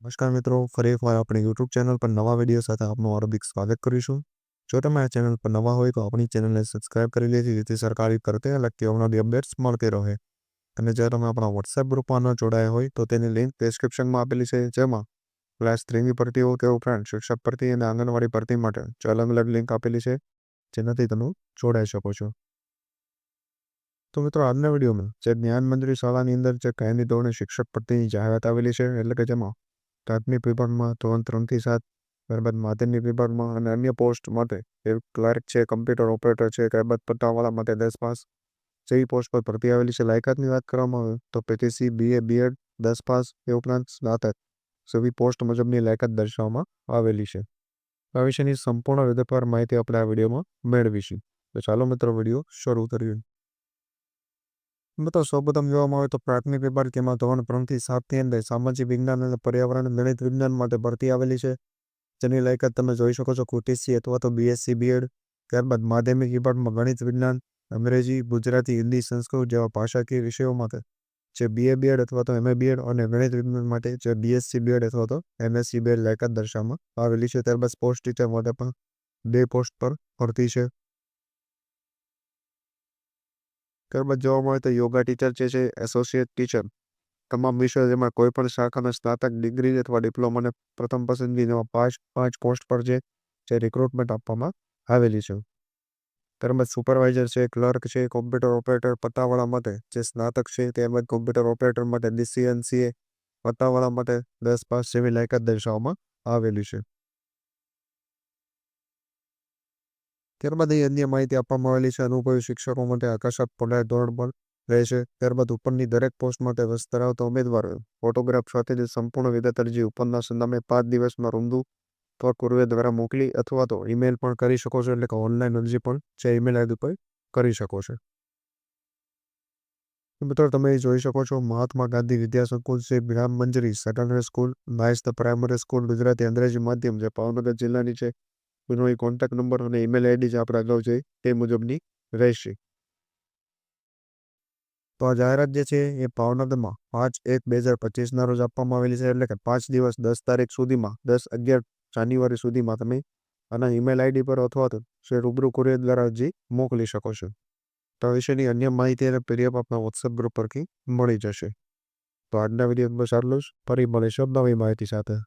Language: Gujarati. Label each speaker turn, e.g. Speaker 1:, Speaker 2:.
Speaker 1: નમસ્કાર મિત્રો, ફરી એકવાર આપણી યુટ્યુબ ચેનલ પર નવા વિડીયો સાથે આપનું હાર્દિક સ્વાગત કરીશું. જો તમે આ ચેનલ પર નવા હોય તો આપણી ચેનલને સબસ્ક્રાઇબ કરી લેજો જેથી સરકારી કરતે લગતી આવનારી અપડેટ્સ મળતી રહે. અને જો તમે આપણા વોટ્સએપ ગ્રુપમાં ન જોડાયા હોય તો તેની લિંક ડિસ્ક્રિપ્શનમાં આપેલી છે, જેમાં ક્લાસ 3ની ભરતીઓ તે ઉપરાંત શિક્ષક ભરતી અને આંગણવાડી ભરતી માટે અલગ અલગ લિંક આપેલી છે, જેનાથી તમે જોડાઈ શકો છો. તો મિત્રો, આજના વિડીયોમાં જે જ્ઞાન મંત્રી શાળાની અંદર જે કાયમી ધોરણે શિક્ષક ભરતીની જાહેરાત આવેલી છે, એટલે કે જેમાં પ્રાથમિક વિભાગમાં ધોરણ 3 થી 7, ત્યારબાદ માધ્યમિક વિભાગમાં અને અન્ય પોસ્ટ માટે ક્લાર્ક છે, કમ્પ્યુટર ઓપરેટર છે, ત્યારબાદ પટ્ટાવાળા માટે 10 પાસ જેવી પોસ્ટ પર ભરતી આવેલી છે. લાયકાતની વાત કરવામાં આવે તો પીટીસી, બીએ, બીએડ, 10 પાસ એ ઉપરાંત સ્નાતક જેવી પોસ્ટ મુજબની લાયકાત દર્શાવવામાં આવેલી છે. આ વિશેની સંપૂર્ણ વિગતવાર માહિતી આપણે આ વિડીયોમાં મેળવીશું. તો ચાલો મિત્રો, વિડીયો શરૂ કરીએ. મિત્રો, સૌપ્રથમ જોવામાં આવે તો પ્રાથમિક વિભાગ તેમાં ધોરણ 3 થી 7ની અંદર સામાજિક વિજ્ઞાન અને પર્યાવરણ ગણિત વિજ્ઞાન માટે ભરતી આવેલી છે, જેની લાયકાત તમે જોઈ શકો છો QTC અથવા તો BSc BEd. ત્યારબાદ માધ્યમિક વિભાગમાં ગણિત વિજ્ઞાન, અંગ્રેજી, ગુજરાતી, હિન્દી, સંસ્કૃત જેવા ભાષાકીય વિષયો માટે જે BA BEd અથવા તો MA BEd અને ગણિત વિજ્ઞાન માટે જે BSc BEd અથવા તો MSc BEd લાયકાત દર્શાવવામાં આવેલી છે. ત્યારબાદ સ્પોર્ટ્સ ટીચર માટે પણ 2 પોસ્ટ પર ભરતી છે. ત્યારબાદ જોવા મળે તો યોગા ટીચર છે, એસોસિએટ ટીચર તમામ વિષયો જેમાં કોઈ પણ શાખાના સ્નાતક ડિગ્રી અથવા ડિપ્લોમાને પ્રથમ પસંદગી જેવા 5 પોસ્ટ પર જે રિક્રુટમેન્ટ આપવામાં આવેલી છે. ત્યારબાદ સુપરવાઇઝર છે, ક્લર્ક છે, કોમ્પ્યુટર ઓપરેટર પટ્ટાવાળા માટે જે સ્નાતક છે, ત્યારબાદ કોમ્પ્યુટર ઓપરેટર માટે DCNCA પટ્ટાવાળા માટે 10 પાસ જેવી લાયકાત દર્શાવવામાં આવેલી છે. ત્યારબાદ અહીં અન્ય માહિતી આપવામાં આવેલી છે. અનુભવી શિક્ષકો માટે આકર્ષક પગાર ધોરણ પણ રહેશે. ત્યારબાદ ઉપરની દરેક પોસ્ટ માટે રસ ધરાવતા ઉમેદવારોએ ફોટોગ્રાફ સાથેની સંપૂર્ણ વિગત અરજી ઉપરના સરનામે 5 દિવસમાં રૂબરૂ અથવા કુરિયર દ્વારા મોકલી અથવા તો ઈમેલ પણ કરી શકો છો, એટલે કે ઓનલાઈન અરજી પણ જે ઈમેલ આઈડી પર કરી શકો છો. મિત્રો, તમે જોઈ શકો છો મહાત્મા ગાંધી વિદ્યા સંકુલ છે, ગ્રામ મંજરી સેકન્ડરી સ્કૂલ, નાઇસ્ટ પ્રાઇમરી સ્કૂલ, ગુજરાતી અંગ્રેજી માધ્યમ જે ભાવનગર જિલ્લાની છે. એનો કોન્ટેક્ટ નંબર અને ઈમેલ આઈડી જે આપણે અગાઉ જોઈએ તે મુજબની રહેશે. તો આ જાહેરાત જે છે એ ભાવનગરમાં 5/1/2025 રોજ આપવામાં આવેલી છે, એટલે કે 5 દિવસ 10 તારીખ સુધીમાં 10-11 જાન્યુઆરી સુધીમાં તમે આના ઈમેલ આઈડી પર અથવા તો રૂબરૂ કુરિયર દ્વારા અરજી મોકલી શકો છો. તો આ વિશેની અન્ય માહિતી અને PDF આપણા વોટ્સએપ ગ્રુપ પરથી મળી જશે. તો આજના વિડીયો બસ આટલું જ. ફરી મળીશું નવી માહિતી સાથે.